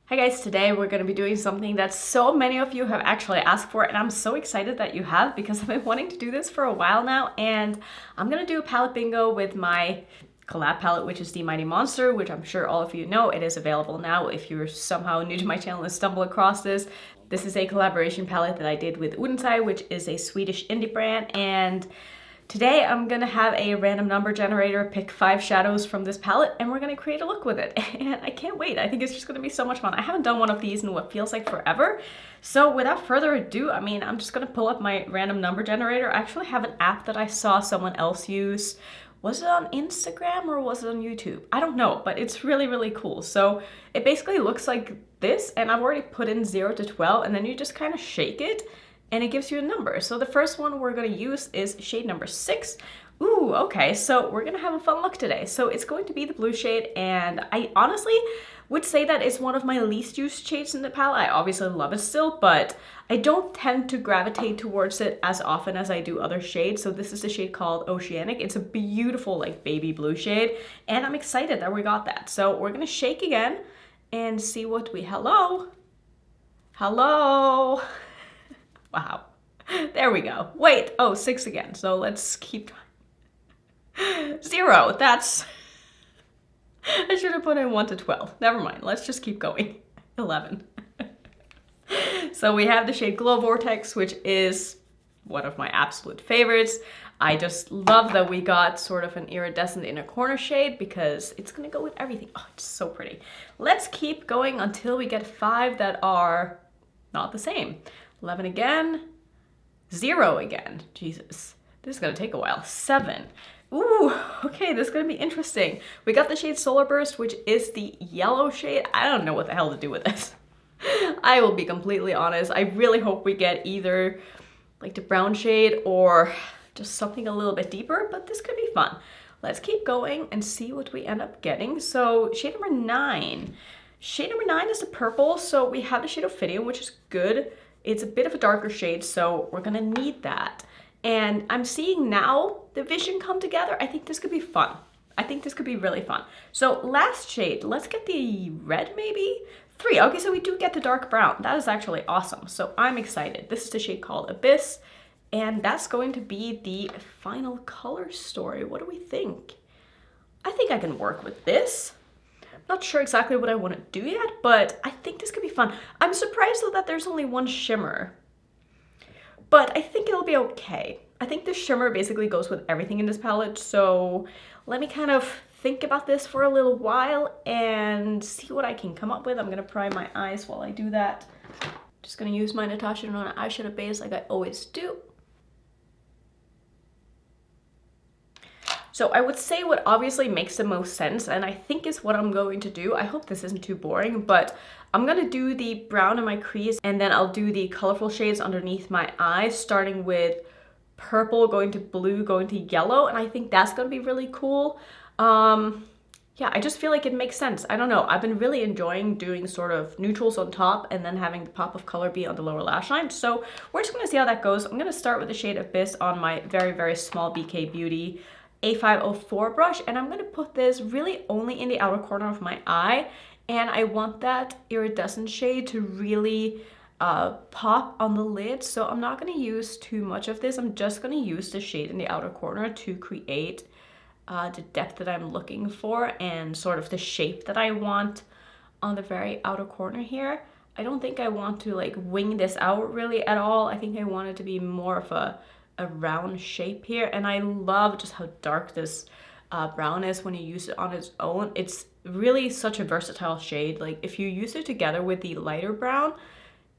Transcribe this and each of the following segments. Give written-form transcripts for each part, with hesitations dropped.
Hi guys, today we're going to be doing something that so many of you have actually asked for, and I'm so excited that you have because I've been wanting to do this for a while now. And I'm going to do a palette bingo with my collab palette, which is the Mighty Monster, which I'm sure all of you know. It is available now if you're somehow new to my channel and stumble across this. This is a collaboration palette that I did with Odens Eye, which is a Swedish indie brand, and today I'm gonna have a random number generator pick 5 shadows from this palette and we're gonna create a look with it. And I can't wait. I think it's just gonna be so much fun. I haven't done one of these in what feels like forever. So without further ado, I'm just gonna pull up my random number generator. I actually have an app that I saw someone else use. Was it on Instagram or was it on YouTube? I don't know, but it's really, really cool. So it basically looks like this, and I've already put in 0 to 12, and then you just kind of shake it and it gives you a number. So the first one we're going to use is shade number 6. Ooh, okay, so we're going to have a fun look today. So it's going to be the blue shade, and I honestly would say that it's one of my least used shades in the palette. I obviously love it still, but I don't tend to gravitate towards it as often as I do other shades. So this is the shade called Oceanic. It's a beautiful like baby blue shade, and I'm excited that we got that. So we're going to shake again and see what we, hello? Wow, there we go. Wait, oh, 6 again. So let's keep trying. 0, that's, I should have put in 1 to 12. Never mind, let's just keep going. 11. So we have the shade Glow Vortex, which is one of my absolute favorites. I just love that we got sort of an iridescent inner corner shade because it's gonna go with everything. Oh, it's so pretty. Let's keep going until we get 5 that are not the same. 11 again, 0 again. Jesus, this is gonna take a while. 7. Ooh, okay, this is gonna be interesting. We got the shade Solar Burst, which is the yellow shade. I don't know what the hell to do with this. I will be completely honest. I really hope we get either like the brown shade or just something a little bit deeper, but this could be fun. Let's keep going and see what we end up getting. So shade number 9. Shade number 9 is the purple, so we have the shade Ophidian, which is good. It's a bit of a darker shade, so we're gonna need that. And I'm seeing now the vision come together. I think this could be fun. I think this could be really fun. So last shade, let's get the red maybe? 3, okay, so we do get the dark brown. That is actually awesome, so I'm excited. This is the shade called Abyss, and that's going to be the final color story. What do we think? I think I can work with this. Not sure exactly what I want to do yet, but I think this could be fun. I'm surprised though that there's only one shimmer, but I think it'll be okay. I think the shimmer basically goes with everything in this palette, so let me kind of think about this for a little while and see what I can come up with. I'm gonna prime my eyes while I do that. Just gonna use my Natasha Denona eyeshadow base like I always do. So I would say what obviously makes the most sense, and I think is what I'm going to do. I hope this isn't too boring, but I'm gonna do the brown in my crease, and then I'll do the colorful shades underneath my eyes, starting with purple, going to blue, going to yellow, and I think that's gonna be really cool. Yeah, I just feel like it makes sense. I don't know. I've been really enjoying doing sort of neutrals on top and then having the pop of color be on the lower lash line. So we're just gonna see how that goes. I'm gonna start with the shade Abyss on my very, very small BK Beauty A504 brush, and I'm gonna put this really only in the outer corner of my eye, and I want that iridescent shade to really pop on the lid, so I'm not gonna use too much of this. I'm just gonna use the shade in the outer corner to create the depth that I'm looking for and sort of the shape that I want on the very outer corner here. I don't think I want to like wing this out really at all. I think I want it to be more of a round shape here, and I love just how dark this brown is when you use it on its own. It's really such a versatile shade. Like if you use it together with the lighter brown,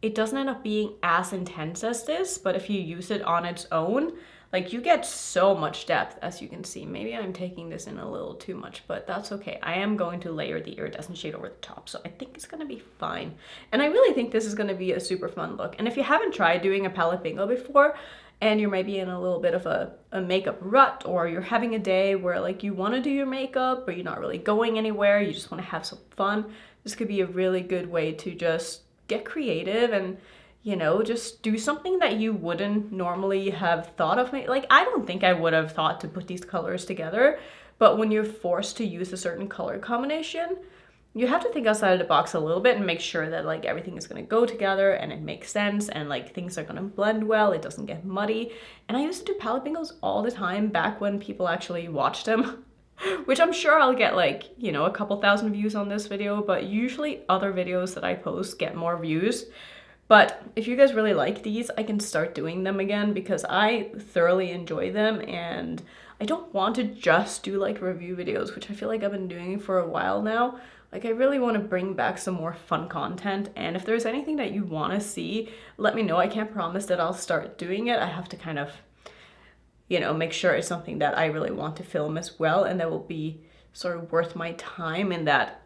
it doesn't end up being as intense as this, but if you use it on its own, like you get so much depth, as you can see. Maybe I'm taking this in a little too much, but that's okay. I am going to layer the iridescent shade over the top, so I think it's gonna be fine. And I really think this is gonna be a super fun look. And if you haven't tried doing a palette bingo before, and you're maybe in a little bit of a makeup rut, or you're having a day where like you want to do your makeup, but you're not really going anywhere, you just want to have some fun, this could be a really good way to just get creative and, you know, just do something that you wouldn't normally have thought of. Like, I don't think I would have thought to put these colors together, but when you're forced to use a certain color combination, you have to think outside of the box a little bit and make sure that like everything is going to go together and it makes sense and like things are going to blend well, it doesn't get muddy. And I used to do palette bingos all the time back when people actually watched them. Which I'm sure I'll get like, you know, a couple thousand views on this video, but usually other videos that I post get more views. But if you guys really like these, I can start doing them again because I thoroughly enjoy them, and I don't want to just do like review videos, which I feel like I've been doing for a while now. Like I really want to bring back some more fun content, and if there's anything that you want to see, let me know. I can't promise that I'll start doing it. I have to kind of, you know, make sure it's something that I really want to film as well and that will be sort of worth my time, and that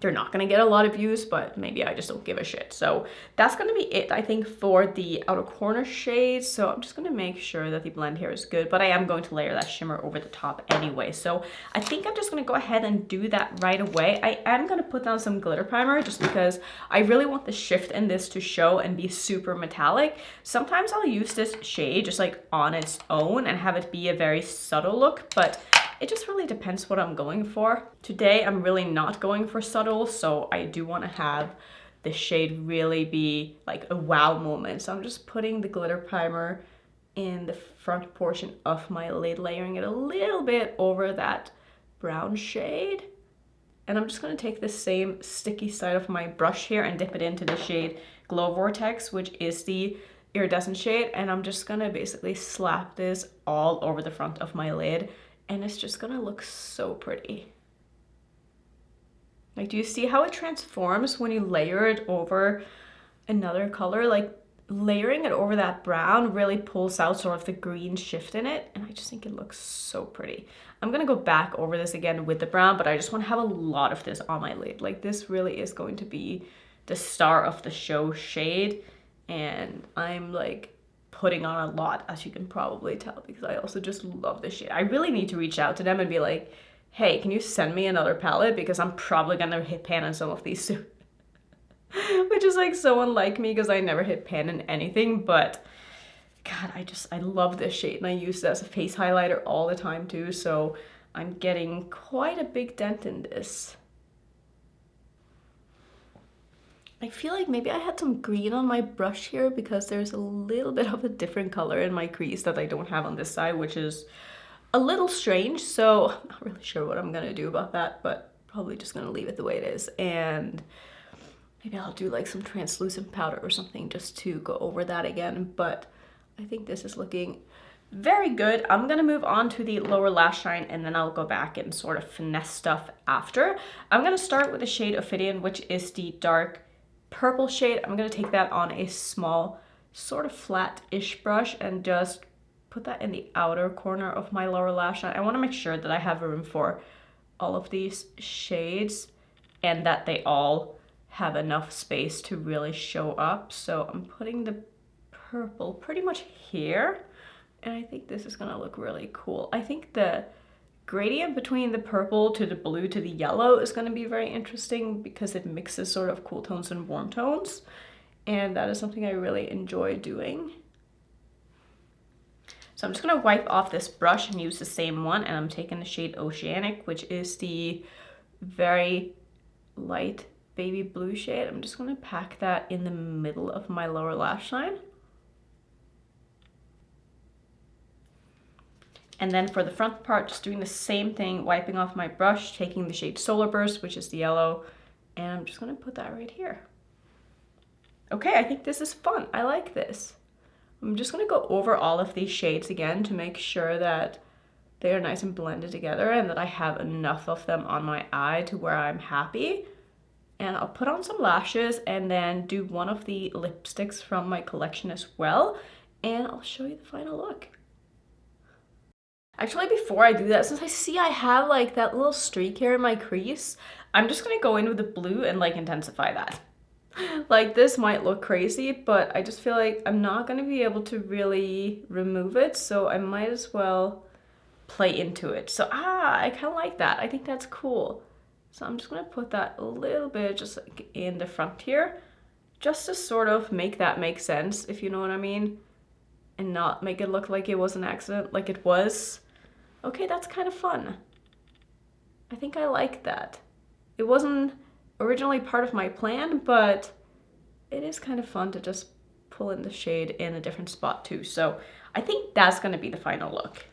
they're not going to get a lot of views, but maybe I just don't give a shit. So that's going to be it, I think, for the outer corner shades. So I'm just going to make sure that the blend here is good, but I am going to layer that shimmer over the top anyway. So I think I'm just going to go ahead and do that right away. I am going to put down some glitter primer just because I really want the shift in this to show and be super metallic. Sometimes I'll use this shade just like on its own and have it be a very subtle look, but it just really depends what I'm going for. Today, I'm really not going for subtle, so I do want to have the shade really be like a wow moment. So I'm just putting the glitter primer in the front portion of my lid, layering it a little bit over that brown shade. And I'm just going to take the same sticky side of my brush here and dip it into the shade Glow Vortex, which is the iridescent shade. And I'm just going to basically slap this all over the front of my lid. And it's just gonna look so pretty. Like, do you see how it transforms when you layer it over another color? Like, layering it over that brown really pulls out sort of the green shift in it, and I just think it looks so pretty. I'm gonna go back over this again with the brown, but I just wanna have a lot of this on my lid. Like, this really is going to be the star of the show shade, and I'm like putting on a lot, as you can probably tell, because I also just love this shade. I really need to reach out to them and be like, hey, can you send me another palette? Because I'm probably gonna hit pan on some of these soon. Which is like so unlike me because I never hit pan in anything, but God, I love this shade, and I use it as a face highlighter all the time too, so I'm getting quite a big dent in this. I feel like maybe I had some green on my brush here because there's a little bit of a different color in my crease that I don't have on this side, which is a little strange. So I'm not really sure what I'm gonna do about that, but probably just gonna leave it the way it is. And maybe I'll do like some translucent powder or something just to go over that again. But I think this is looking very good. I'm gonna move on to the lower lash line, and then I'll go back and sort of finesse stuff after. I'm gonna start with the shade Ophidian, which is the dark purple shade. I'm going to take that on a small sort of flat-ish brush and just put that in the outer corner of my lower lash line. I want to make sure that I have room for all of these shades and that they all have enough space to really show up. So I'm putting the purple pretty much here, and I think this is going to look really cool. I think the gradient between the purple to the blue to the yellow is going to be very interesting because it mixes sort of cool tones and warm tones, and that is something I really enjoy doing. So I'm just going to wipe off this brush and use the same one, and I'm taking the shade Oceanic, which is the very light baby blue shade. I'm just going to pack that in the middle of my lower lash line. And then for the front part, just doing the same thing, wiping off my brush, taking the shade Solar Burst, which is the yellow, and I'm just gonna put that right here. Okay, I think this is fun. I like this. I'm just gonna go over all of these shades again to make sure that they are nice and blended together and that I have enough of them on my eye to where I'm happy. And I'll put on some lashes and then do one of the lipsticks from my collection as well, and I'll show you the final look. Actually, before I do that, since I see I have like that little streak here in my crease, I'm just gonna go in with the blue and like intensify that. Like, this might look crazy, but I just feel like I'm not gonna be able to really remove it, so I might as well play into it. So I kind of like that. I think that's cool. So I'm just gonna put that a little bit just like in the front here, just to sort of make that make sense, if you know what I mean, and not make it look like it was an accident, like it was. Okay, that's kind of fun. I think I like that. It wasn't originally part of my plan, but it is kind of fun to just pull in the shade in a different spot too. So I think that's gonna be the final look.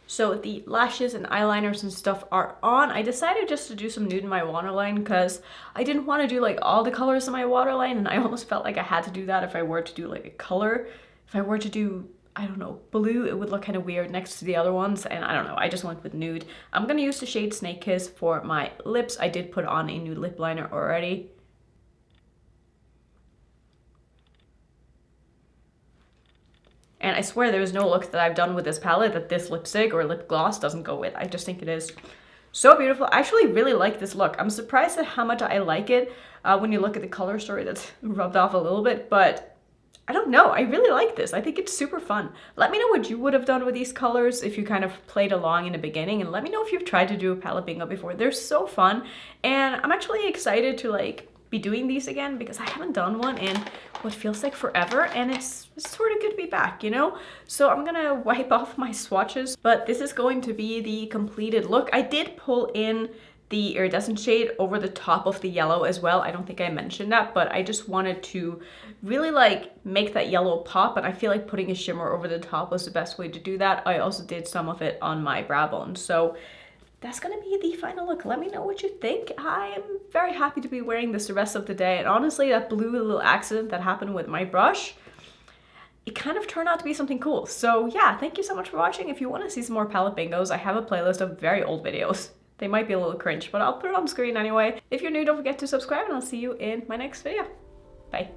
So the lashes and eyeliners and stuff are on. I decided just to do some nude in my waterline because I didn't want to do like all the colors in my waterline, and I almost felt like I had to do that if I were to do like a color. If I were to do, I don't know, blue, it would look kind of weird next to the other ones, and I don't know, I just went with nude. I'm gonna use the shade Snake Kiss for my lips. I did put on a new lip liner already. And I swear there's no look that I've done with this palette that this lipstick or lip gloss doesn't go with. I just think it is so beautiful. I actually really like this look. I'm surprised at how much I like it when you look at the color story that's rubbed off a little bit, but I don't know. I really like this. I think it's super fun. Let me know what you would have done with these colors if you kind of played along in the beginning, and let me know if you've tried to do a palette bingo before. They're so fun, and I'm actually excited to like be doing these again because I haven't done one in what feels like forever, and it's sort of good to be back, you know? So I'm gonna wipe off my swatches, but this is going to be the completed look. I did pull in the iridescent shade over the top of the yellow as well. I don't think I mentioned that, but I just wanted to really like make that yellow pop, and I feel like putting a shimmer over the top was the best way to do that. I also did some of it on my brow bone. So that's gonna be the final look. Let me know what you think. I am very happy to be wearing this the rest of the day, and honestly, that blue little accident that happened with my brush, it kind of turned out to be something cool. So yeah, thank you so much for watching. If you want to see some more palette bingos, I have a playlist of very old videos. They might be a little cringe, but I'll put it on screen anyway. If you're new, don't forget to subscribe, and I'll see you in my next video. Bye.